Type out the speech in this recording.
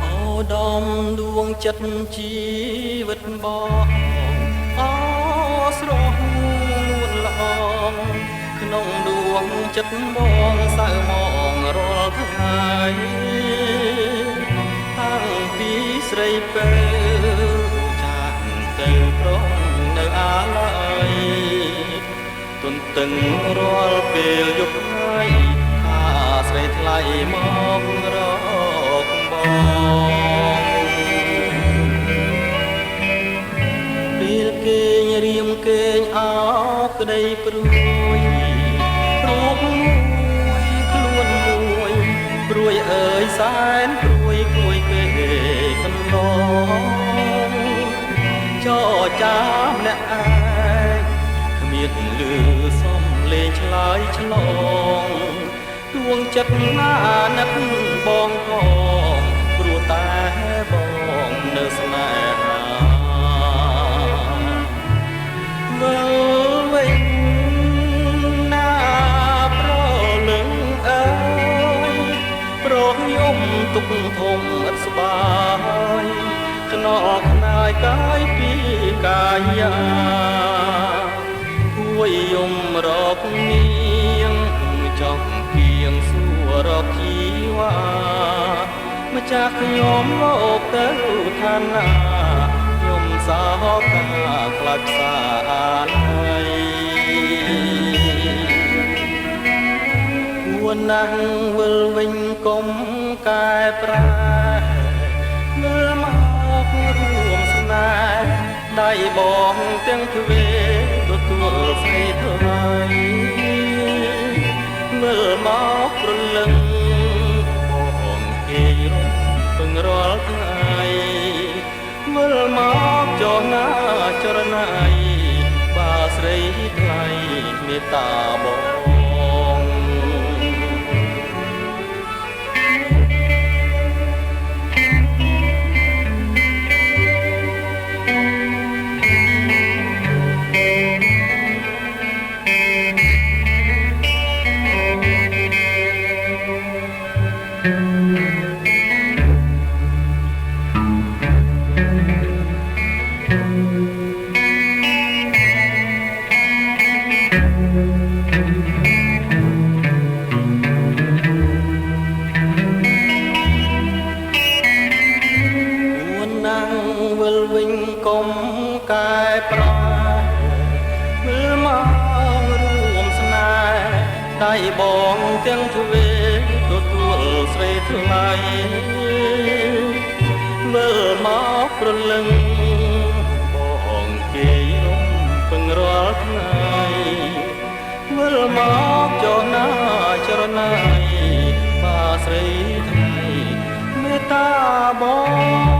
អូដំដួងចិត្តជីវិតបងអស្រស់នួនល្អក្នុងដួងចិត្តបងសៅមករាល់ថ្ងៃតាំងពីស្រីពេលចាស់ទៅប្រងនៅអាឡ័យទន្ទឹងរាល់ពេលយប់ថ្ងៃថាស្រីថ្លៃមករកបងពេលគេងរៀមគេងអោក្ដីព្រួយរូបមួយខ្លួនមួយព្រួយអើយសែនព្រួយព្រួយពេកកន្លងចោចាំអ្នកឯងគ្មានលឺសំលេងឆ្លើយឆ្លងដួងចិត្តណានឹកបងផងព្រោះតែបងនៅស្នេហាវិលវិញណាប្រលឹងអើយប្រខ្ញុំទុកធំឥតស្បាយខ្នល់ខ្នាយកាយពីកាយាគួយយំរកនាងចង់គៀងសួររកជីវ៉ាម្ចាស់ខ្ញុំលោកទៅឋានណាខ្ញុំសោកតាខ្លាចផ្សាឡៃគួរណាស់វិលវិញកុំកែប្រែមើលមករួមស្នេហ៍ដៃបងទាំងទ្វេទទួលស្រីថ្លៃមើលមកព្រលឹងបងគេរំពឹងរាល់ថ្ងៃមើលមកចោះណាចរណៃបាស្រីថ្លៃមេត្តាបងវិលវិញកុំកែប្រែមើលមករួមស្នេហ៍ដៃបងទាំងទ្វេទទួលស្រីថ្លៃមើលមកប្រលឹងបងគេរំពឹងរាល់ថ្ងៃមើលមកចុះណាចរណៃបាស្រីថ្លៃមេត្តាបង